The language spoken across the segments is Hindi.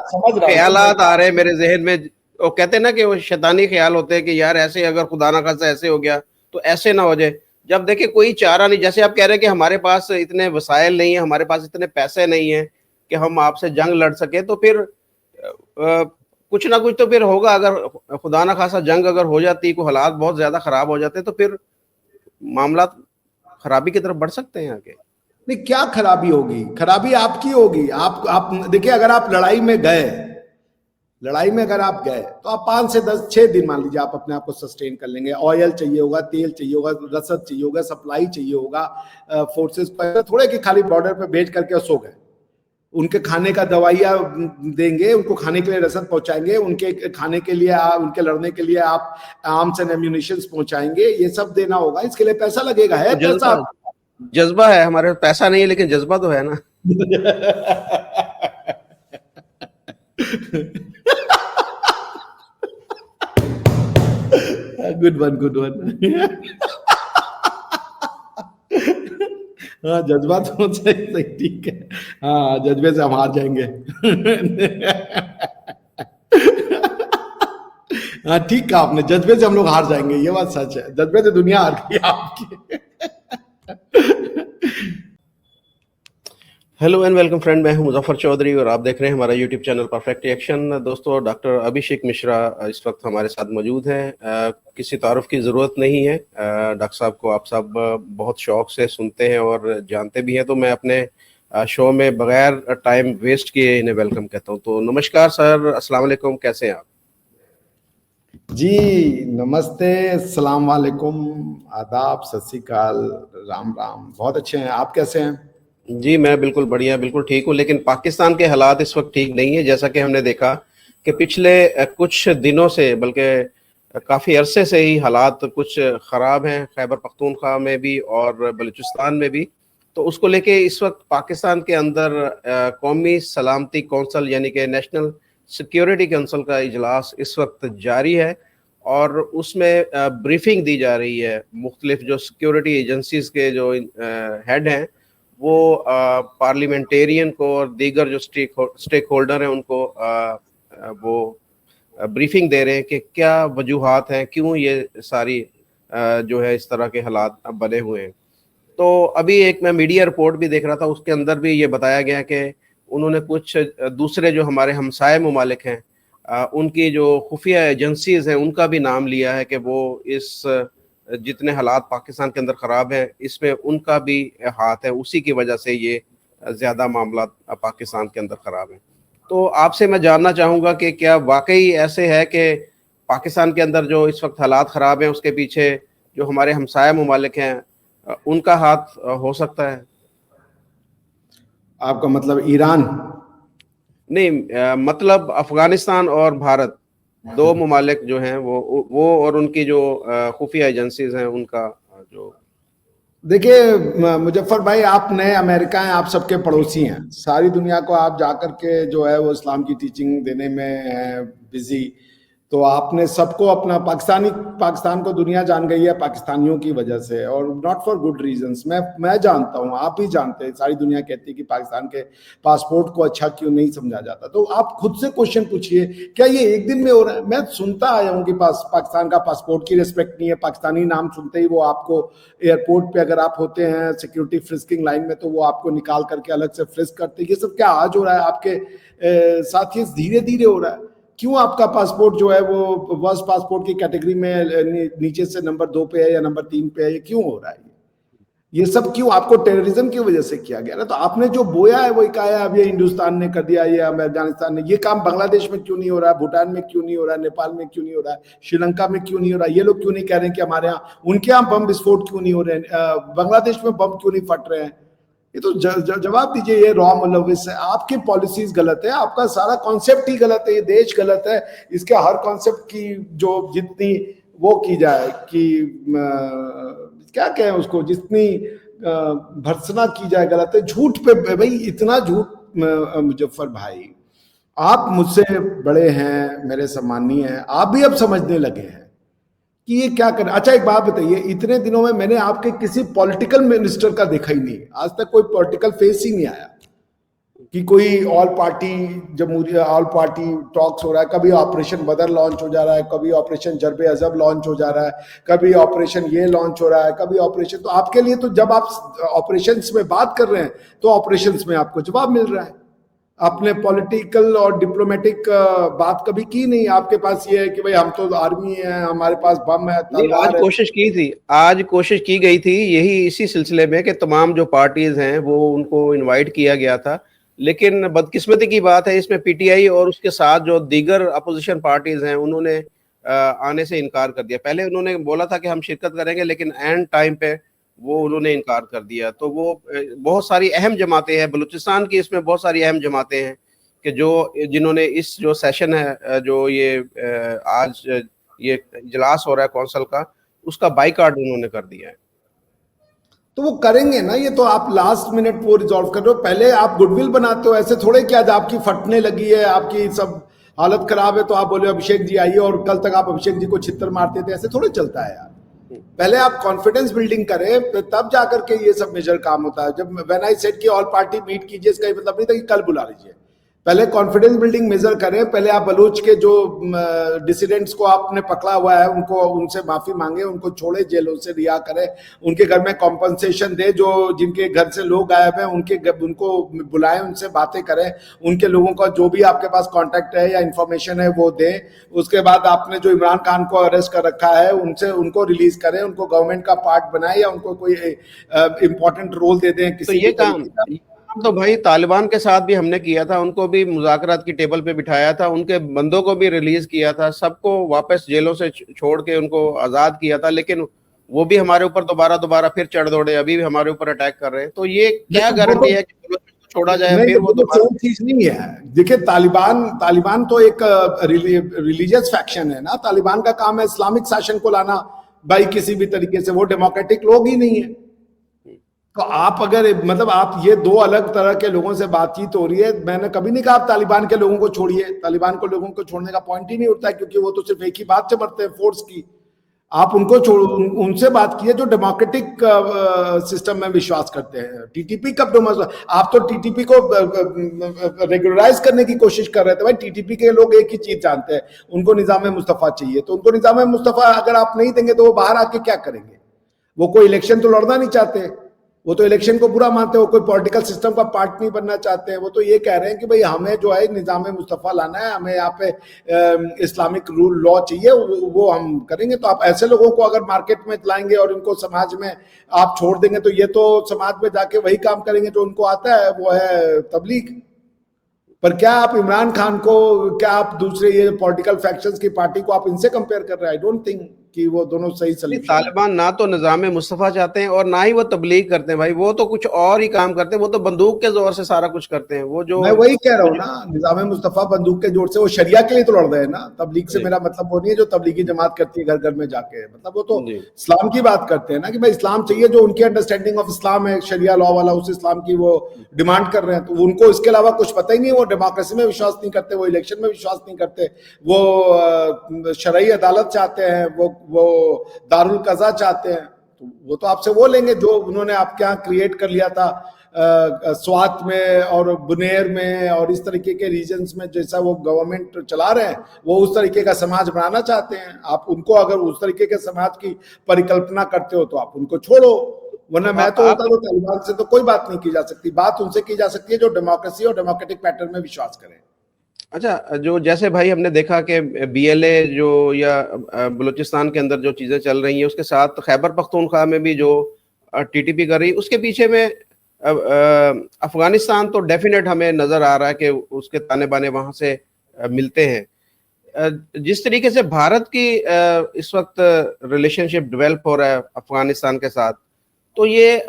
समझ रहा हूँ। ख्यालात आ रहे हैं मेरे जहन में। वो कहते हैं ना कि वो शैतानी ख्याल होते हैं कि यार ऐसे अगर खुदा ना खास्ता ऐसे हो गया तो ऐसे ना हो जाए। जब देखिए कोई चारा नहीं, जैसे आप कह रहे हैं कि हमारे पास इतने वसाइल नहीं है, हमारे पास इतने पैसे नहीं है कि हम आपसे जंग लड़ सके, तो फिर कुछ ना कुछ तो फिर होगा। अगर खुदा ना खास्ता जंग अगर हो जाती, को हालात बहुत ज्यादा खराब हो जाते, तो फिर मामला खराबी की तरफ बढ़ सकते हैं आगे। नहीं, क्या खराबी होगी? खराबी आपकी होगी। आप देखिए, अगर आप लड़ाई में गए, लड़ाई में अगर आप गए तो आप 5 से 10 6 दिन मान लीजिए आप अपने आप को सस्टेन कर लेंगे। ऑयल चाहिए होगा, तेल चाहिए होगा, रसद चाहिए होगा, सप्लाई चाहिए होगा फोर्सेस पर। थोड़े कि खाली बॉर्डर पे भेज करके सो गए। उनके खाने का दवाइयाँ देंगे, उनको खाने के लिए रसद पहुंचाएंगे, उनके खाने के लिए उनके लड़ने के लिए आप आर्म्स एंड एम्यूनिशन पहुंचाएंगे। ये सब देना होगा, इसके लिए पैसा लगेगा। है तो पैसा। जज्बा है हमारे पास, पैसा नहीं है लेकिन जज्बा तो है ना। Good one, good one. हाँ, जज्बा तो सही सही, ठीक है। हाँ, जज्बे से हम हार जाएंगे। हाँ, ठीक कहा आपने, जज्बे से हम लोग हार जाएंगे, ये बात सच है। जज्बे से दुनिया हार गई आपकी। हेलो एंड वेलकम फ्रेंड, मैं हूं मुजफ्फर चौधरी और आप देख रहे हैं हमारा यूट्यूब चैनल परफेक्ट रिएक्शन। दोस्तों, डॉक्टर अभिषेक मिश्रा इस वक्त हमारे साथ मौजूद हैं। किसी तारुफ की ज़रूरत नहीं है। डॉक्टर साहब को आप सब बहुत शौक से सुनते हैं और जानते भी हैं, तो मैं अपने शो में बगैर टाइम वेस्ट किए इन्हें वेलकम कहता हूं। तो नमस्कार सर, अस्सलाम वालेकुम, कैसे हैं आप? जी नमस्ते, अस्सलाम वालेकुम, आदाब, सत श्री अकाल, राम राम। बहुत अच्छे हैं, आप कैसे हैं? जी मैं बिल्कुल बढ़िया, बिल्कुल ठीक हूँ। लेकिन पाकिस्तान के हालात इस वक्त ठीक नहीं है, जैसा कि हमने देखा कि पिछले कुछ दिनों से, बल्कि काफ़ी अरसे से ही हालात कुछ ख़राब हैं, खैबर पख्तूनख्वा में भी और बलूचिस्तान में भी। तो उसको लेके इस वक्त पाकिस्तान के अंदर कौमी सलामती कौंसल यानी कि नेशनल सिक्योरिटी काउंसिल का इजलास इस वक्त जारी है और उसमें ब्रीफिंग दी जा रही है। मुख्तलिफ जो सिक्योरिटी एजेंसीज के जो हेड हैं वो पार्लियामेंटेरियन को और दीगर जो स्टेक होल्डर हैं उनको वो ब्रीफिंग दे रहे हैं कि क्या वजूहात हैं, क्यों ये सारी जो है इस तरह के हालात बने हुए हैं। तो अभी एक मैं मीडिया रिपोर्ट भी देख रहा था, उसके अंदर भी ये बताया गया कि उन्होंने कुछ दूसरे जो हमारे हमसाए ममालिक हैं उनकी जो खुफिया एजेंसीज हैं उनका भी नाम लिया है कि वो इस जितने हालात पाकिस्तान के अंदर ख़राब हैं इसमें उनका भी हाथ है, उसी की वजह से ये ज़्यादा मामला पाकिस्तान के अंदर ख़राब है। तो आपसे मैं जानना चाहूँगा कि क्या वाकई ऐसे है कि पाकिस्तान के अंदर जो इस वक्त हालात ख़राब हैं उसके पीछे जो हमारे हमसाया ममालिक हैं उनका हाथ हो सकता है? आपका मतलब ईरान? नहीं, मतलब अफगानिस्तान और भारत, दो ममालिक जो हैं वो और उनकी जो खुफिया एजेंसीज हैं उनका जो। देखिए मुजफ्फर भाई, आप नए अमेरिका हैं, आप सबके पड़ोसी हैं। सारी दुनिया को आप जाकर के जो है वो इस्लाम की टीचिंग देने में बिजी। तो आपने सबको अपना पाकिस्तान को दुनिया जान गई है पाकिस्तानियों की वजह से, और नॉट फॉर गुड रीजंस। मैं जानता हूँ, आप भी जानते हैं, सारी दुनिया कहती है कि पाकिस्तान के पासपोर्ट को अच्छा क्यों नहीं समझा जाता। तो आप खुद से क्वेश्चन पूछिए, क्या ये एक दिन में हो रहा है? मैं सुनता आया हूँ कि पाकिस्तान का पासपोर्ट की रिस्पेक्ट नहीं है, पाकिस्तानी नाम सुनते ही वो आपको एयरपोर्ट पे अगर आप होते हैं सिक्योरिटी फ्रिस्किंग लाइन में तो वो आपको निकाल करके अलग से फ्रिस्क करते हैं। ये सब क्या आज हो रहा है आपके साथ? ये धीरे धीरे हो रहा है। क्यों आपका पासपोर्ट जो है वो वर्स्ट पासपोर्ट की कैटेगरी में नीचे से नंबर 2 पे है या नंबर 3 पे है? ये क्यों हो रहा है? ये सब क्यों? आपको टेररिज्म की वजह से किया गया ना। तो आपने जो बोया है वही कहा है। अब ये हिंदुस्तान ने कर दिया, ये अफगानिस्तान ने। ये काम बांग्लादेश में क्यों नहीं हो रहा है? भूटान में क्यों नहीं हो रहा है? नेपाल में क्यों नहीं हो रहा है? श्रीलंका में क्यों नहीं हो रहा है? ये लोग क्यों नहीं कह रहे हैं कि हमारे यहाँ, उनके यहाँ बम विस्फोट क्यों नहीं हो रहे हैं? बांग्लादेश में बम क्यों नहीं फट रहे हैं? ये तो जवाब दीजिए। ये रॉ मुलविस है, आपकी पॉलिसीज गलत है, आपका सारा कॉन्सेप्ट ही गलत है, ये देश गलत है। इसके हर कॉन्सेप्ट की जो जितनी वो की जाए कि क्या कहें उसको, जितनी भर्त्सना की जाए गलत है। झूठ पे भाई, इतना झूठ। मुजफ्फर भाई, आप मुझसे बड़े हैं, मेरे सम्मानीय हैं, आप भी अब समझने लगे हैं कि ये क्या कर। अच्छा एक बात बताइए, इतने दिनों में मैंने आपके किसी पॉलिटिकल मिनिस्टर का देखा ही नहीं, आज तक कोई पॉलिटिकल फेस ही नहीं आया। कि कोई ऑल पार्टी टॉक्स हो रहा है, कभी ऑपरेशन बदर लॉन्च हो जा रहा है, कभी ऑपरेशन जरबे अजब लॉन्च हो जा रहा है, कभी ऑपरेशन ये लॉन्च हो रहा है, कभी ऑपरेशन, तो आपके लिए तो जब आप ऑपरेशंस में बात कर रहे हैं तो ऑपरेशंस में आपको जवाब मिल रहा है। आपने पॉलिटिकल और डिप्लोमेटिक बात कभी की नहीं, आपके पास ये है कि भाई हम तो आर्मी है, हमारे पास बम है, तलवार है। आज कोशिश की गई थी यही इसी सिलसिले में कि तमाम जो पार्टीज हैं वो उनको इनवाइट किया गया था, लेकिन बदकिस्मती की बात है इसमें पीटीआई और उसके साथ जो दीगर अपोजिशन पार्टीज हैं उन्होंने आने से इनकार कर दिया। पहले उन्होंने बोला था कि हम शिरकत करेंगे, लेकिन एंड टाइम पे वो उन्होंने इनकार कर दिया। तो वो बहुत सारी अहम जमातें हैं बलूचिस्तान की, इसमें बहुत सारी अहम जमातें हैं कि जिन्होंने इस जो सेशन है, जो ये आज ये इजलास हो रहा है कौंसिल का, उसका बाइकआउट उन्होंने कर दिया है। तो वो करेंगे ना, ये तो आप लास्ट मिनट वो रिजॉल्व कर रहे हो, पहले आप गुडविल बनाते हो। ऐसे थोड़े कि आज आपकी फटने लगी है, आपकी सब हालत खराब है तो आप बोले अभिषेक जी आइए, और कल तक आप अभिषेक जी को छित्तर मारते थे। ऐसे थोड़े चलता है यार। पहले आप कॉन्फिडेंस बिल्डिंग करें, तब जाकर के ये सब मेजर काम होता है। जब व्हेन आई सेड कि ऑल पार्टी मीट कीजिए, इसका मतलब नहीं था कि कल बुला लीजिए। पहले कॉन्फिडेंस बिल्डिंग मेजर करें, पहले आप बलूच के जो डिसिडेंट्स को आपने पकड़ा हुआ है उनको, उनसे माफी मांगे, उनको छोड़े, जेलों से रिहा करें, उनके घर में कॉम्पनसेशन दे, जो जिनके घर से लोग गायब हैं उनको बुलाएं, उनसे बातें करें, उनके लोगों का जो भी आपके पास कॉन्टैक्ट है या इंफॉर्मेशन है वो दें। उसके बाद आपने जो इमरान खान को अरेस्ट कर रखा है उनको रिलीज करें, उनको गवर्नमेंट का पार्ट बनाए या उनको कोई इंपॉर्टेंट रोल दे दें किसी। तो ये काम तो भाई तालिबान के साथ भी हमने किया था, उनको भी मुज़ाकरात की टेबल पे बिठाया था, उनके बंदों को भी रिलीज किया था, सबको वापस जेलों से छोड़ के उनको आजाद किया था, लेकिन वो भी हमारे ऊपर दोबारा फिर चढ़ दौड़े, अभी भी हमारे ऊपर अटैक कर रहे हैं। तो ये क्या गारंटी है कि छोड़ा जाए फिर वो दोबारा? चीज नहीं है। देखिए, तालिबान तो एक रिलीजियस फैक्शन है ना। तालिबान का काम है इस्लामिक शासन को लाना भाई किसी भी तरीके से, वो डेमोक्रेटिक लोग ही नहीं है। तो आप अगर मतलब आप ये दो अलग तरह के लोगों से बातचीत हो रही है। मैंने कभी नहीं कहा आप तालिबान के लोगों को छोड़िए, तालिबान को लोगों को छोड़ने का पॉइंट ही नहीं उठता है, क्योंकि वो तो सिर्फ एक ही बात से मरते हैं, फोर्स की। आप उनसे बात कीजिए जो डेमोक्रेटिक सिस्टम में विश्वास करते हैं। टीटीपी कब आप तो टीटीपी को रेगुलराइज करने की कोशिश कर रहे थे। भाई टीटीपी के लोग एक ही चीज जानते हैं, उनको निजाम मुस्तफा चाहिए। तो उनको निजाम मुस्तफा अगर आप नहीं देंगे तो वो बाहर आके क्या करेंगे? वो कोई इलेक्शन तो लड़ना नहीं चाहते, वो तो इलेक्शन को बुरा मानते हैं, वो कोई पॉलिटिकल सिस्टम का पार्ट नहीं बनना चाहते हैं। वो तो ये कह रहे हैं कि भाई हमें जो है निजाम मुस्तफा लाना है, हमें यहाँ पे इस्लामिक रूल लॉ चाहिए, वो हम करेंगे। तो आप ऐसे लोगों को अगर मार्केट में लाएंगे और इनको समाज में आप छोड़ देंगे तो ये तो समाज में जाके वही काम करेंगे जो उनको आता है, वो है तबलीग। पर क्या आप इमरान खान को, क्या आप दूसरे ये पॉलिटिकल फैक्शंस की पार्टी को आप इनसे कंपेयर कर रहे हैं? आई डोंट थिंक कि वो दोनों सही सॉल्यूशन। तालिबान ना तो निजाम मुस्तफा चाहते हैं और ना ही वो तबलीग करते हैं भाई, वो तो कुछ और ही काम करते हैं, वो तो बंदूक के जोर से सारा कुछ करते हैं। वो जो मैं वही कह रहा हूँ ना, निजाम मुस्तफा बंदूक के जोर से, वो शरिया के लिए तो लड़ रहे हैं ना। तबलीग से मेरा मतलब वो नहीं है जो तबलीगी जमात करती है घर घर में जाके, मतलब वो तो इस्लाम की बात करते हैं ना कि भाई इस्लाम चाहिए, जो उनकी अंडरस्टैंडिंग ऑफ इस्लाम है शरिया लॉ वाला, उस इस्लाम की वो डिमांड कर रहे हैं। तो उनको इसके अलावा कुछ पता ही नहीं है। वो डेमोक्रेसी में विश्वास नहीं करते, वो इलेक्शन में विश्वास नहीं करते, वो शरई अदालत चाहते हैं, वो दारुल कज़ा चाहते हैं। तो वो तो आपसे वो लेंगे जो उन्होंने आपके यहाँ क्रिएट कर लिया था स्वात में और बुनेर में और इस तरीके के रीजन्स में, जैसा वो गवर्नमेंट चला रहे हैं, वो उस तरीके का समाज बनाना चाहते हैं। आप उनको अगर उस तरीके के समाज की परिकल्पना करते हो तो आप उनको छोड़ो, वरना मैं तो होता तो तालिबान से तो कोई बात नहीं की जा सकती। बात उनसे की जा सकती है जो डेमोक्रेसी और डेमोक्रेटिक पैटर्न में विश्वास करें। अच्छा, जो जैसे भाई हमने देखा कि बीएलए जो या बलूचिस्तान के अंदर जो चीज़ें चल रही हैं, उसके साथ खैबर पख्तूनख्वा में भी जो टीटीपी कर रही है, उसके पीछे में अफगानिस्तान तो डेफिनेट हमें नज़र आ रहा है कि उसके ताने बाने वहाँ से मिलते हैं। जिस तरीके से भारत की इस वक्त रिलेशनशिप डेवलप हो रहा है अफगानिस्तान के साथ, तो ये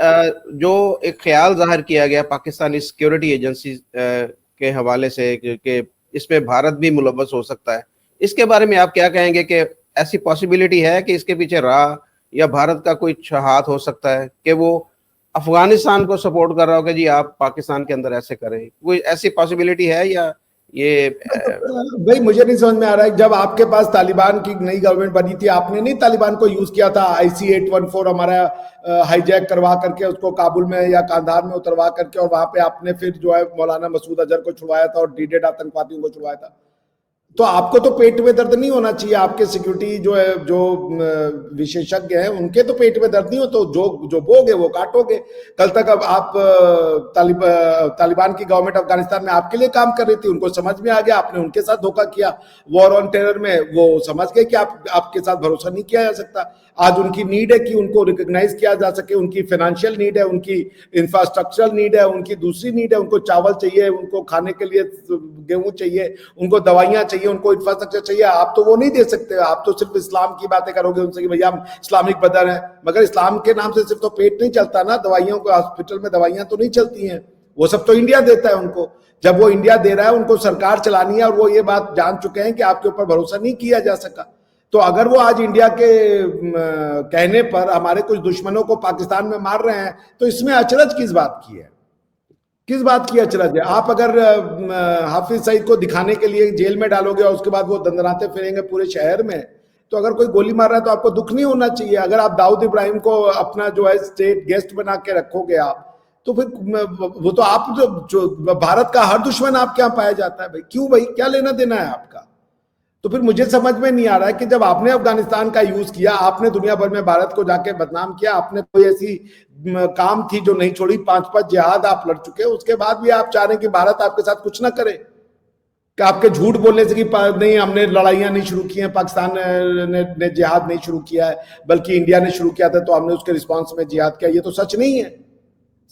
जो एक ख्याल जाहिर किया गया पाकिस्तानी सिक्योरिटी एजेंसी के हवाले से कि इसमें भारत भी मुलव्वस हो सकता है, इसके बारे में आप क्या कहेंगे कि ऐसी पॉसिबिलिटी है कि इसके पीछे राह या भारत का कोई हाथ हो सकता है कि वो अफगानिस्तान को सपोर्ट कर रहा हो कि जी आप पाकिस्तान के अंदर ऐसे करें? कोई ऐसी पॉसिबिलिटी है या ये भाई मुझे नहीं समझ में आ रहा है, जब आपके पास तालिबान की नई गवर्नमेंट बनी थी, आपने नहीं तालिबान को यूज किया था IC-814 हमारा हाईजैक करवा करके उसको काबुल में या कांधार में उतरवा करके, और वहां पे आपने फिर जो है मौलाना मसूद अजहर को छुड़वाया था और डीडेड आतंकवादियों को छुड़वाया था। तो आपको तो पेट में दर्द नहीं होना चाहिए, आपके सिक्योरिटी जो है, जो विशेषज्ञ हैं उनके तो पेट में दर्द नहीं हो, तो जो बोगे वो काटोगे। कल तक अब आप तालिबान की गवर्नमेंट अफगानिस्तान में आपके लिए काम कर रही थी, उनको समझ में आ गया, आपने उनके साथ धोखा किया वॉर ऑन टेरर में, वो समझ गए कि आपके साथ भरोसा नहीं किया जा सकता। आज उनकी नीड है कि उनको रिकॉग्नाइज किया जा सके, उनकी फाइनेंशियल नीड है, उनकी इंफ्रास्ट्रक्चरल नीड है, उनकी दूसरी नीड है, उनको चावल चाहिए, उनको खाने के लिए गेहूं चाहिए, उनको दवाइयां चाहिए, उनको इंफ्रास्ट्रक्चर चाहिए। आप तो वो नहीं दे सकते, आप तो सिर्फ इस्लाम की बातें करोगे उनसे कि भैया हम इस्लामिक ब्रदर हैं, मगर इस्लाम के नाम से सिर्फ तो पेट नहीं चलता ना, दवाइयों को हॉस्पिटल में दवाइयां तो नहीं चलती हैं, वो सब तो इंडिया देता है उनको। जब वो इंडिया दे रहा है, उनको सरकार चलानी है, और वो ये बात जान चुके हैं कि आपके ऊपर भरोसा नहीं किया जा सका। तो अगर वो आज इंडिया के कहने पर हमारे कुछ दुश्मनों को पाकिस्तान में मार रहे हैं, तो इसमें अचरज किस बात की है? किस बात की अचरज है? आप अगर हाफिज सईद को दिखाने के लिए जेल में डालोगे और उसके बाद वो दंदनाते फिरेंगे पूरे शहर में, तो अगर कोई गोली मार रहा है तो आपको दुख नहीं होना चाहिए। अगर आप दाऊद इब्राहिम को अपना जो है स्टेट गेस्ट बना के रखोगे आप, तो फिर वो तो आप जो भारत का हर दुश्मन आपके यहाँ पाया जाता है। भाई क्यों भाई, क्या लेना देना है आपका? तो फिर मुझे समझ में नहीं आ रहा है कि जब आपने अफगानिस्तान का यूज किया, आपने दुनिया भर में भारत को जाके बदनाम किया, आपने कोई ऐसी काम थी जो नहीं छोड़ी, 5 जिहाद आप लड़ चुके, उसके बाद भी आप चाह रहे हैं कि भारत आपके साथ कुछ ना करे, कि आपके झूठ बोलने से कि नहीं हमने लड़ाइयां नहीं शुरू की हैं, पाकिस्तान ने जिहाद नहीं शुरू किया है, बल्कि इंडिया ने शुरू किया था तो हमने उसके रिस्पॉन्स में जिहाद किया, ये तो सच नहीं है।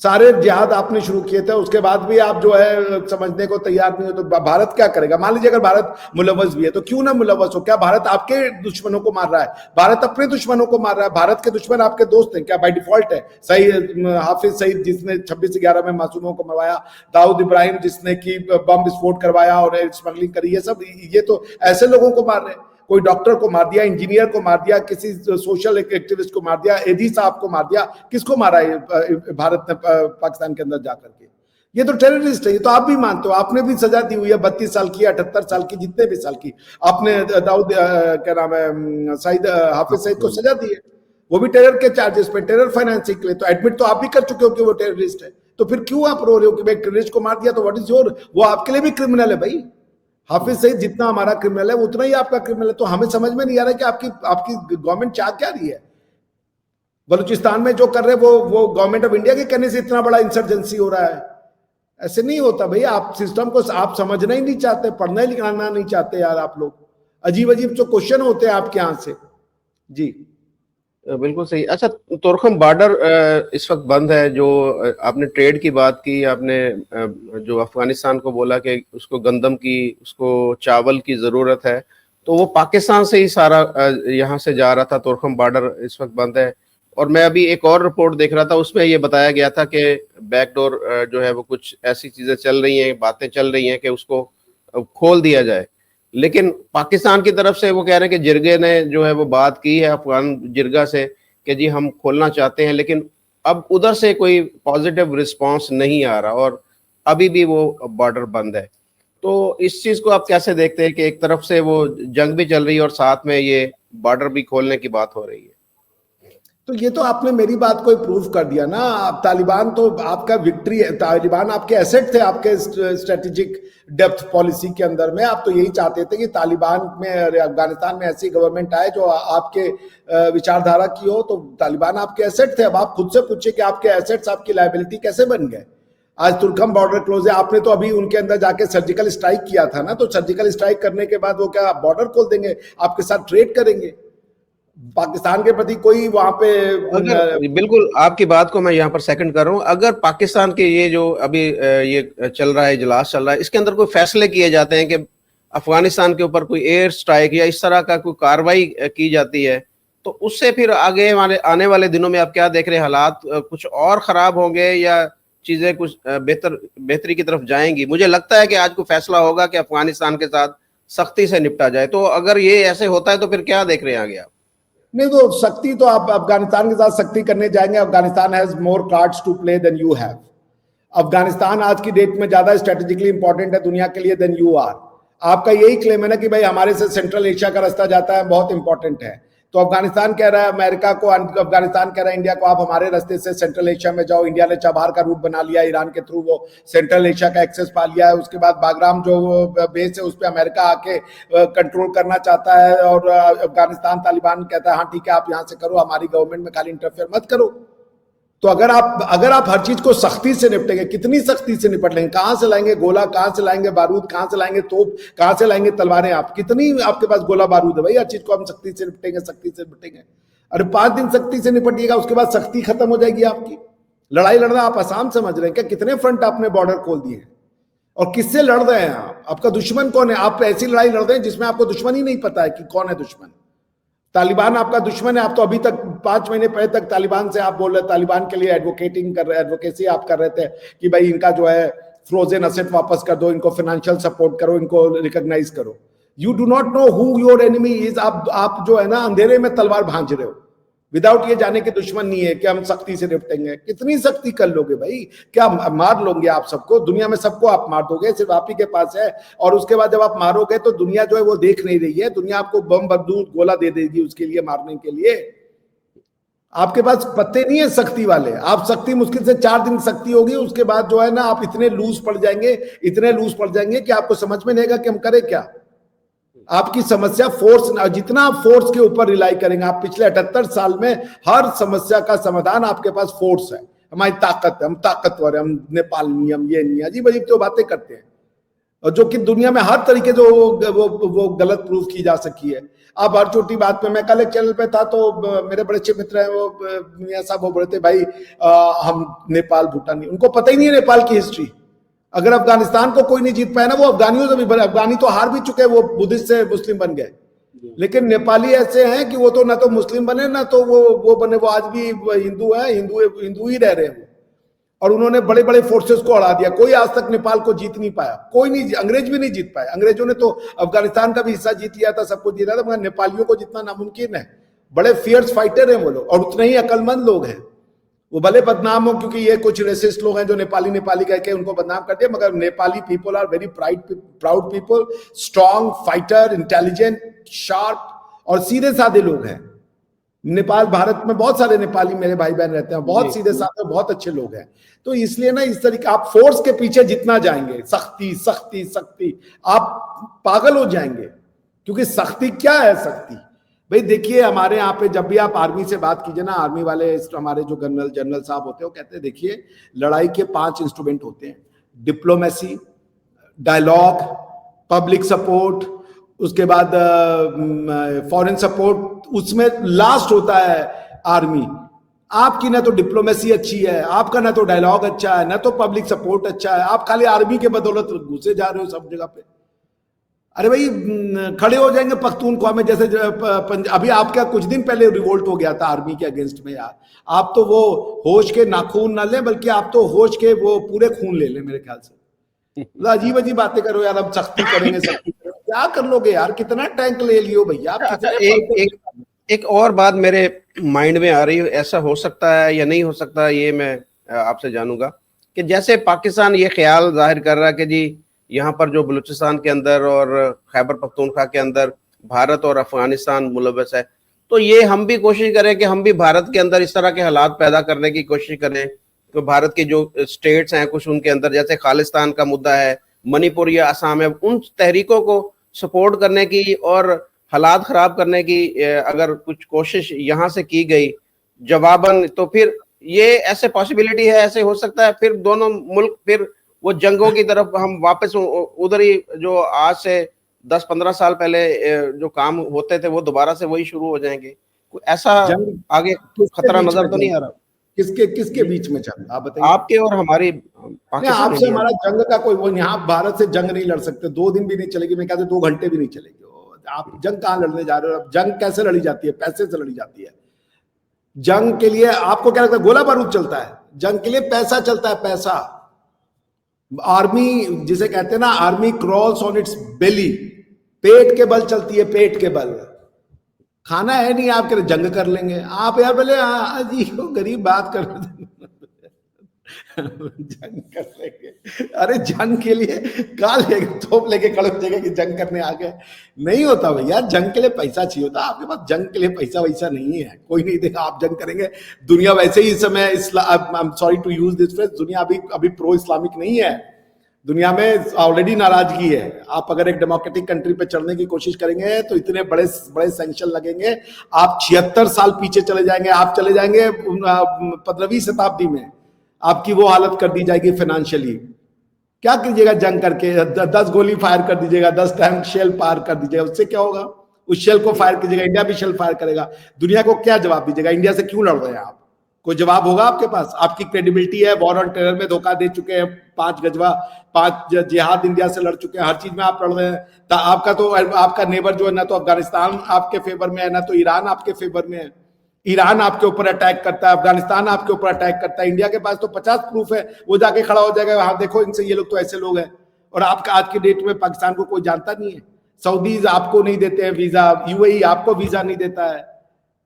सारे जिहाद आपने शुरू किए थे, उसके बाद भी आप जो है समझने को तैयार नहीं हो, तो भारत क्या करेगा? मान लीजिए अगर भारत मुलव्वस भी है, तो क्यों ना मुलव्वस हो? क्या भारत आपके दुश्मनों को मार रहा है? भारत अपने दुश्मनों को मार रहा है। भारत के दुश्मन आपके दोस्त हैं क्या बाय डिफॉल्ट है? सही, हाफिज सईद जिसने 26/11 में मासूमों को मरवाया, दाऊद इब्राहिम जिसने की बम विस्फोट करवाया और स्मगलिंग करी, ये सब ये तो ऐसे लोगों को मार रहे हैं। कोई डॉक्टर को मार दिया, इंजीनियर को मार दिया, किसी सोशल एक्टिविस्ट को मार दिया, एडी साहब को मार दिया। किसको मारा है भारत ने पाकिस्तान के अंदर जाकर के? ये तो टेररिस्ट है, ये तो आप भी मानते हो। आपने भी सजा दी हुई है 32 साल की, 78 साल की, जितने भी साल की आपने दाऊद क्या नाम है सईद, हाफिज सईद को सजा दी है, वो भी टेरर के चार्जेस पे, टेरर फाइनेंसिंग के लिए। तो एडमिट तो आप भी कर चुके हो कि वो टेररिस्ट है, तो फिर क्यों आप रो रहे हो कि भाई टेररिस्ट को मार दिया? तो व्हाट इज योर, वो आपके लिए भी क्रिमिनल है भाई। हाफिज सईद जितना हमारा क्रिमिनल है उतना ही आपका क्रिमिनल है। तो हमें समझ में नहीं आ रहा है कि आपकी गवर्नमेंट चाह क्या रही है? बलूचिस्तान में जो कर रहे हैं वो गवर्नमेंट ऑफ इंडिया के कहने से इतना बड़ा इंसर्जेंसी हो रहा है? ऐसे नहीं होता भाई। आप सिस्टम को आप समझना ही नहीं चाहते, पढ़ना ही लिखना नहीं चाहते यार आप लोग। अजीब अजीब जो क्वेश्चन होते हैं आपके यहाँ से। जी बिल्कुल सही। अच्छा, तोरखम बॉर्डर इस वक्त बंद है। जो आपने ट्रेड की बात की, आपने जो अफगानिस्तान को बोला कि उसको गंदम की, उसको चावल की ज़रूरत है, तो वो पाकिस्तान से ही सारा यहाँ से जा रहा था। तोरखम बॉर्डर इस वक्त बंद है। और मैं अभी एक और रिपोर्ट देख रहा था, उसमें ये बताया गया था कि बैकडोर जो है वो कुछ ऐसी चीज़ें चल रही हैं, बातें चल रही हैं कि उसको खोल दिया जाए। लेकिन पाकिस्तान की तरफ से वो कह रहे हैं कि जिरगे ने जो है वो बात की है अफगान जिरगा से कि जी हम खोलना चाहते हैं, लेकिन अब उधर से कोई पॉजिटिव रिस्पांस नहीं आ रहा और अभी भी वो बॉर्डर बंद है। तो इस चीज को आप कैसे देखते हैं कि एक तरफ से वो जंग भी चल रही है और साथ में ये बॉर्डर भी खोलने की बात हो रही है? तो ये तो आपने मेरी बात को प्रूव कर दिया ना। तालिबान तो आपका विक्ट्री है, तालिबान आपके एसेट थे, आपके स्ट्रेटेजिक डेप्थ पॉलिसी के अंदर में। आप तो यही चाहते थे कि तालिबान में, अफगानिस्तान में ऐसी गवर्नमेंट आए जो आपके विचारधारा की हो। तो तालिबान आपके एसेट थे। अब आप खुद से पूछिए कि आपके एसेट्स आपकी लायबिलिटी कैसे बन गए? आज तुर्कम बॉर्डर क्लोज है, आपने तो अभी उनके अंदर जाके सर्जिकल स्ट्राइक किया था ना। तो सर्जिकल स्ट्राइक करने के बाद वो क्या बॉर्डर खोल देंगे, आपके साथ ट्रेड करेंगे? पाकिस्तान के प्रति कोई वहां पे बिल्कुल आपकी बात को मैं यहाँ पर सेकंड कर रहा हूँ। अगर पाकिस्तान के ये जो अभी ये चल रहा है, इजलास चल रहा है, इसके अंदर कोई फैसले किए जाते हैं कि अफगानिस्तान के ऊपर कोई एयर स्ट्राइक या इस तरह का कोई कार्रवाई की जाती है, तो उससे फिर आगे आने वाले दिनों में आप क्या देख रहे हैं? हालात कुछ और खराब होंगे या चीजें कुछ बेहतरी की तरफ जाएंगी? मुझे लगता है कि आज को फैसला होगा कि अफगानिस्तान के साथ सख्ती से निपटा जाए। तो अगर ये ऐसे होता है तो फिर क्या देख रहे हैं आगे आप? नहीं, तो सख्ती तो आप अफगानिस्तान के साथ सख्ती करने जाएंगे। Afghanistan has more cards to play than you have. Afghanistan आज की डेट में ज्यादा स्ट्रेटेजिकली इंपॉर्टेंट है दुनिया के लिए देन यू आर। आपका यही क्लेम है ना कि भाई हमारे से सेंट्रल एशिया का रास्ता जाता है, बहुत इंपॉर्टेंट है। तो अफगानिस्तान कह रहा है अमेरिका को, अफगानिस्तान कह रहा है इंडिया को, आप हमारे रास्ते से सेंट्रल एशिया में जाओ। इंडिया ने चाबहार का रूट बना लिया, ईरान के थ्रू वो सेंट्रल एशिया का एक्सेस पा लिया है। उसके बाद बागराम जो बेस है उस पर अमेरिका आके कंट्रोल करना चाहता है, और अफगानिस्तान तालिबान कहता है हाँ ठीक है आप यहाँ से करो, हमारी गवर्नमेंट में खाली इंटरफेयर मत करो। तो अगर आप हर चीज को सख्ती से निपटेंगे, कितनी सख्ती से निपट लेंगे? कहां से लाएंगे गोला, कहां से लाएंगे बारूद, कहां से लाएंगे तोप, कहां से लाएंगे तलवारें? आप कितनी आपके पास गोला बारूद है भाई? हर चीज को हम सख्ती से निपटेंगे, सख्ती से निपटेंगे। अरे 5 दिन सख्ती से निपटिएगा, उसके बाद सख्ती खत्म हो जाएगी आपकी। लड़ाई लड़ना आप आसान समझ रहे हैं क्या? कितने फ्रंट आपने बॉर्डर खोल दिए हैं, और किससे लड़ रहे हैं आप? आपका दुश्मन कौन है? आप ऐसी लड़ाई लड़ रहे हैं जिसमें आपको दुश्मन ही नहीं पता है कि कौन है दुश्मन। तालिबान आपका दुश्मन है। आप तो अभी तक 5 महीने पहले तक तालिबान से आप बोल रहे, तालिबान के लिए एडवोकेटिंग कर रहे, एडवोकेसी आप कर रहे थे कि भाई इनका जो है फ्रोजन असेट वापस कर दो, इनको फाइनेंशियल सपोर्ट करो, इनको रिकॉग्नाइज करो। You do not know who your enemy is. आप जो है ना अंधेरे में तलवार भांज रहे हो, विदाउट ये जाने के दुश्मन नहीं है कि हम सख्ती से निपटेंगे। कितनी सख्ती कर लोगे भाई? क्या मार लोगे आप सबको? दुनिया में सबको आप मार दोगे, सिर्फ आप ही के पास है। और उसके बाद जब आप मारोगे तो दुनिया जो है वो देख नहीं रही है, दुनिया आपको बम बंदूक गोला दे देगी उसके लिए, मारने के लिए। आपके पास पत्ते नहीं है सख्ती वाले। आप सख्ती मुश्किल से 4 दिन सख्ती होगी, उसके बाद जो है ना आप इतने लूज पड़ जाएंगे, इतने लूज पड़ जाएंगे कि आपको समझ में नहीं आएगा कि हम करें क्या। आपकी समस्या फोर्स, जितना आप फोर्स के ऊपर रिलाई करेंगे, आप पिछले 78 साल में हर समस्या का समाधान आपके पास फोर्स है। हमारी ताकत है, हम ताकतवर है, हम नेपाल नहीं, हम ये नहीं, अजीब अजीब तो बातें करते हैं, और जो कि दुनिया में हर तरीके जो वो गलत प्रूफ की जा सकी है। अब हर छोटी बात पे, मैं कल एक चैनल पे था तो मेरे बड़े अच्छे मित्र हैं वो मियां साहब, वो बोले थे भाई हम नेपाल भूटान नहीं, उनको पता ही नहीं है नेपाल की हिस्ट्री। अगर अफगानिस्तान को कोई नहीं जीत पाया ना, वो अफगानियों से भी बने, अफगानी तो हार भी चुके, वो बुद्धिस्ट से मुस्लिम बन गए, लेकिन नेपाली ऐसे हैं कि वो तो ना तो मुस्लिम बने ना तो वो बने, वो आज भी हिंदू है, हिंदू ही रह रहे हैं वो। और उन्होंने बड़े बड़े फोर्सेस को हरा दिया। कोई आज तक नेपाल को जीत नहीं पाया, कोई नहीं, अंग्रेज भी नहीं जीत पाए। अंग्रेजों ने तो अफगानिस्तान का भी हिस्सा जीत लिया था, सब कुछ जीता था, मगर नेपालियों को जितना नामुमकिन है। बड़े फियर्स फाइटर हैं वो लोग, और उतने ही अकलमंद लोग हैं। वो भले बदनाम हो, क्योंकि ये कुछ रेसिस्ट लोग हैं जो नेपाली कहकर उनको बदनाम करते हैं, मगर Nepali people are very proud people, strong fighter, intelligent, sharp और सीधे साधे लोग हैं। नेपाल, भारत में बहुत सारे नेपाली मेरे भाई बहन रहते हैं, बहुत सीधे साधे, बहुत अच्छे लोग हैं। तो इसलिए ना इस तरीके आप फोर्स के पीछे जितना जाएंगे, सख्ती सख्ती सख्ती, आप पागल हो जाएंगे। क्योंकि सख्ती क्या है? सख्ती भाई देखिए, हमारे यहाँ पे जब भी आप आर्मी से बात कीजिए ना, आर्मी वाले हमारे जो जनरल साहब होते हैं, वो कहते हैं देखिए लड़ाई के 5 इंस्ट्रूमेंट होते हैं, डिप्लोमेसी, डायलॉग, पब्लिक सपोर्ट, उसके बाद फॉरेन सपोर्ट, उसमें लास्ट होता है आर्मी। आपकी ना तो डिप्लोमेसी अच्छी है, आपका ना तो डायलॉग अच्छा है, ना तो पब्लिक सपोर्ट अच्छा है, आप खाली आर्मी के बदौलत घुसे जा रहे हो सब जगह पे। अरे भाई खड़े हो जाएंगे पख्तूनख्वा में, जैसे अभी आपका कुछ दिन पहले रिवोल्ट हो गया था आर्मी के अगेंस्ट में यार। आप तो वो होश के नाखून ना ले, बल्कि आप तो होश के वो पूरे खून ले मेरे ख्याल से। अजीब अजीब बातें करो यार, अब सख्ती करेंगे, सख्ती करेंगे, क्या कर लोगे यार? कितना टैंक ले लियो भैया आप? एक और बात मेरे माइंड में आ रही है, ऐसा हो सकता है या नहीं हो सकता, ये मैं आपसे जानूंगा कि जैसे पाकिस्तान ये ख्याल जाहिर कर रहा है कि जी यहाँ पर जो बलूचिस्तान के अंदर और खैबर पख्तूनख्वा के अंदर भारत और अफगानिस्तान मुलव्वस है, तो ये हम भी कोशिश करें कि हम भी भारत के अंदर इस तरह के हालात पैदा करने की कोशिश करें। तो भारत के जो स्टेट्स हैं कुछ, उनके अंदर जैसे खालिस्तान का मुद्दा है, मणिपुर या असम है, उन तहरीकों को सपोर्ट करने की और हालात खराब करने की अगर कुछ कोशिश यहाँ से की गई जवाबन, तो फिर ये ऐसे पॉसिबिलिटी है, ऐसे हो सकता है फिर दोनों मुल्क फिर वो जंगों की तरफ हम वापस उधर ही, जो आज से 10-15 साल पहले जो काम होते थे वो दोबारा से वही शुरू हो जाएंगे। ऐसा आगे खतरा नजर तो नहीं आ रहा? किसके बीच में जंग? आप बताइए। आपके और हमारी, आपसे हमारा जंग का कोई वो, यहाँ भारत से जंग नहीं लड़ सकते, 2 दिन भी नहीं चलेगी, मैं कहता हूं 2 घंटे भी नहीं चलेगी। आप जंग कहाँ लड़ने जा रहे हो? अब जंग कैसे लड़ी जाती है? पैसे से लड़ी जाती है। जंग के लिए आपको क्या लगता है गोला बारूद चलता है? जंग के लिए पैसा चलता है, पैसा। आर्मी जिसे कहते हैं ना, आर्मी क्रॉल्स ऑन इट्स बेली, पेट के बल चलती है, पेट के बल। खाना है नहीं आपके, जंग कर लेंगे आप यार। पहले जी गरीब बात कर जंग कर लेंगे, अरे जंग के लिए कहा लेके तोप लेके खड़े हो जाएगा कि जंग करने आ गए। नहीं होता भैया, जंग के लिए पैसा चाहिए होता, आपके पास जंग के लिए पैसा वैसा नहीं है, कोई नहीं देगा। आप जंग करेंगे, दुनिया वैसे ही इस समय I am sorry to use this phrase, दुनिया अभी प्रो इस्लामिक नहीं है, दुनिया में ऑलरेडी नाराजगी है। आप अगर एक डेमोक्रेटिक कंट्री पे चढ़ने की कोशिश करेंगे तो इतने बड़े बड़े सैंक्शन लगेंगे, आप 76 साल पीछे चले जाएंगे, आप चले जाएंगे 15वीं शताब्दी में, आपकी वो हालत कर दी जाएगी फाइनेंशियली। क्या कीजिएगा जंग करके? 10 गोली फायर कर दीजिएगा, 10 टैंक शेल फायर कर दीजिएगा, उससे क्या होगा? उस शेल को फायर कीजिएगा, इंडिया भी शेल फायर करेगा, दुनिया को क्या जवाब दीजिएगा? इंडिया से क्यों लड़ रहे हैं आप? कोई जवाब होगा आपके पास? आपकी क्रेडिबिलिटी है, वॉर ऑन टेरर में धोखा दे चुके हैं, 5 जिहाद इंडिया से लड़ चुके हैं, हर चीज में आप लड़ रहे हैं। तो आपका नेबर जो है ना तो अफगानिस्तान आपके फेवर में है, ना तो ईरान आपके फेवर में है। ईरान आपके ऊपर अटैक करता है, अफगानिस्तान आपके ऊपर अटैक करता है, इंडिया के पास तो 50 प्रूफ है, वो जाके खड़ा हो जाएगा, हाँ देखो इनसे ये लोग तो ऐसे लोग हैं। और आपका आज के डेट में पाकिस्तान को कोई जानता नहीं है, सऊदीज आपको नहीं देते हैं वीजा, यूएई आपको वीजा नहीं देता है,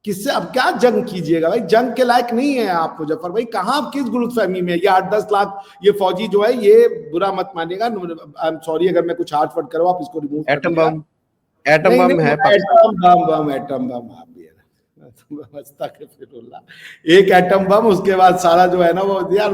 किससे अब क्या जंग कीजिएगा भाई? जंग के लायक नहीं है आप मुजफ्फर भाई, कहां किस गलतफहमी में? ये 8-10 लाख ये फौजी जो है, ये बुरा मत मानिएगा, आई एम सॉरी अगर मैं कुछ हार्ट फट करूं, आप इसको रिमूव एटम बम है एटम बम आप एक एटम बम, उसके बाद सारा जो है ना वो यार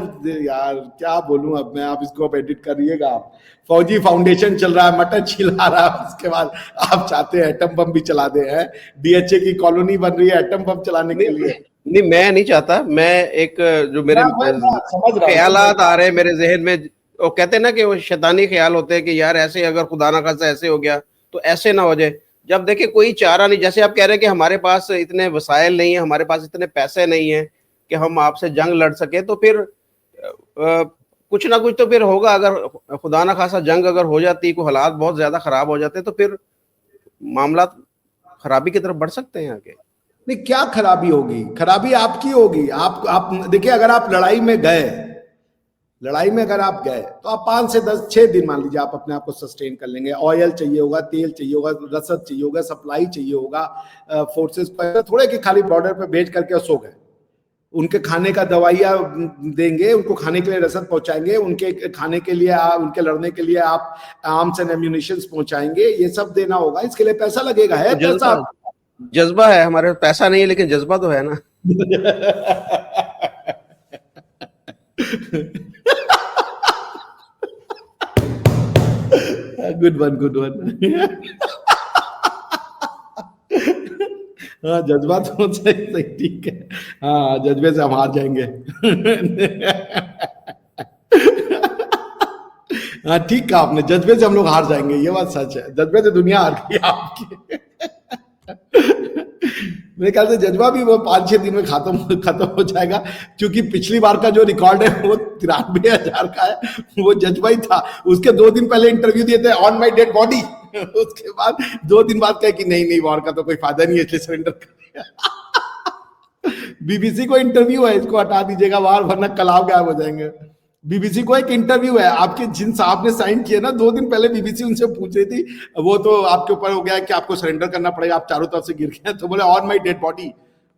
क्या बोलूं अब मैं, आप इसको अब एडिट करिएगा। आप फौजी फाउंडेशन चल रहा है, मटन छिला रहा है, उसके बाद आप चाहते हैं एटम बम भी चला दे हैं। डीएचए की कॉलोनी बन रही है एटम बम चलाने के लिए। नहीं, मैं नहीं चाहता, मैं एक जो मेरे ख्यालात आ रहे हैं मेरे जहन में, वो कहते हैं ना कि वो शैतानी ख्याल होते हैं कि यार ऐसे अगर खुदा ना खासा ऐसे हो गया तो ऐसे ना हो जाए। जब देखिए कोई चारा नहीं, जैसे आप कह रहे हैं कि हमारे पास इतने वसाइल नहीं है, हमारे पास इतने पैसे नहीं है कि हम आपसे जंग लड़ सके, तो फिर कुछ ना कुछ तो फिर होगा। अगर खुदा ना खासा जंग अगर हो जाती, को हालात बहुत ज्यादा खराब हो जाते, तो फिर मामला खराबी की तरफ बढ़ सकते हैं आगे। नहीं, क्या खराबी होगी? खराबी आपकी होगी। आप देखिए, अगर आप लड़ाई में अगर आप गए तो आप 5 से 6 दिन मान लीजिए आप अपने आप को सस्टेन कर लेंगे। ऑयल चाहिए होगा, तेल चाहिए होगा, रसद चाहिए होगा, सप्लाई चाहिए होगा, फोर्सेस पर थोड़े कि खाली बॉर्डर पे भेज करके सो गए। उनके खाने का दवाइयाँ देंगे, उनको खाने के लिए रसद पहुंचाएंगे, उनके खाने के लिए उनके लड़ने के लिए आप आर्म्स एंड एम्यूनिशन पहुंचाएंगे, ये सब देना होगा, इसके लिए पैसा लगेगा। है पैसा, जज्बा है हमारे, पैसा नहीं है लेकिन जज्बा तो है ना। Good one. हाँ, जज्बा तो सही ठीक है। हाँ, जज्बे से हम हार जाएंगे। हाँ ठीक कहा आपने, जज्बे से हम लोग हार जाएंगे, ये बात सच है। जज्बे से दुनिया हार गई आपकी। मेरे ख्याल से जज्बा भी वो 5-6 दिन में खत्म हो जाएगा, क्योंकि पिछली बार का जो रिकॉर्ड है वो 93,000 का है, वो जज्बा ही था। उसके 2 दिन पहले इंटरव्यू दिए थे ऑन माई डेड बॉडी, उसके बाद 2 दिन बाद कहे कि नहीं वॉर का तो कोई फायदा नहीं है, इसलिए सरेंडर कर दिया। बीबीसी को इंटरव्यू है, इसको हटा दीजिएगा बाहर, वरना कलाव गायब हो जाएंगे। बीबीसी को एक इंटरव्यू है, आपके जिन साहब ने साइन किए ना 2 दिन पहले, बीबीसी उनसे पूछ रही थी, वो तो आपके ऊपर हो गया है कि आपको सरेंडर करना पड़ेगा, आप चारों तरफ से गिर गए। तो बोले ऑन माई डेड बॉडी,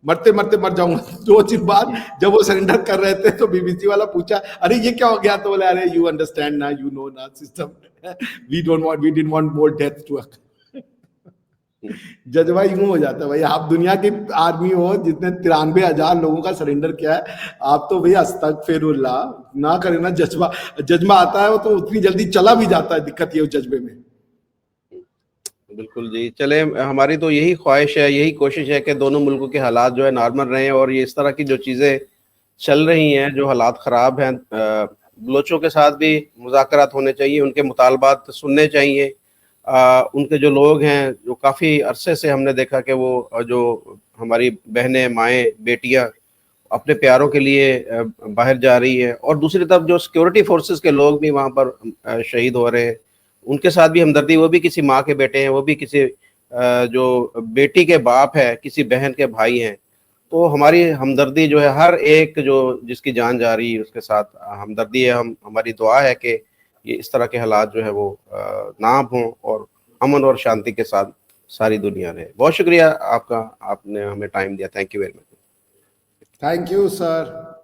मरते मरते मर जाऊंगा। 2 दिन बाद जब वो सरेंडर कर रहे थे तो बीबीसी वाला पूछा, अरे ये क्या हो गया? तो बोले अरे यू अंडरस्टैंड ना, यू नो ना system, we didn't want more death to occur. जज्बा यूं हो जाता है भाई। आप दुनिया की आर्मी हो जितने 93,000 लोगों का सरेंडर किया है, आप तो भाई अस्तगफिरुल्लाह ना करें ना। जज्बा आता है वो तो उतनी जल्दी चला भी जाता है, दिक्कत ये जज्बे में। बिल्कुल जी, चले, हमारी तो यही ख्वाहिश है, यही कोशिश है कि दोनों मुल्कों के हालात जो है नॉर्मल रहें, और ये इस तरह की जो चीज़ें चल रही हैं, जो हालात ख़राब हैं, बलोचों के साथ भी मुज़ाकरात होने चाहिए, उनके मुतालबात सुनने चाहिए। उनके जो लोग हैं, जो काफ़ी अरसे से हमने देखा कि वो जो हमारी बहनें, माएँ, बेटियाँ अपने प्यारों के लिए बाहर जा रही है, और दूसरी तरफ जो सिक्योरिटी फोर्सेस के लोग भी वहाँ पर शहीद हो रहे हैं, उनके साथ भी हमदर्दी। वो भी किसी माँ के बेटे हैं, वो भी किसी जो बेटी के बाप है, किसी बहन के भाई हैं। तो हमारी हमदर्दी जो है, हर एक जो जिसकी जान जा रही है उसके साथ हमदर्दी है। हमारी दुआ है कि ये इस तरह के हालात जो है वो ना हों, और अमन और शांति के साथ सारी दुनिया रहे। बहुत शुक्रिया आपका, आपने हमें टाइम दिया। Thank you very much. Thank you sir.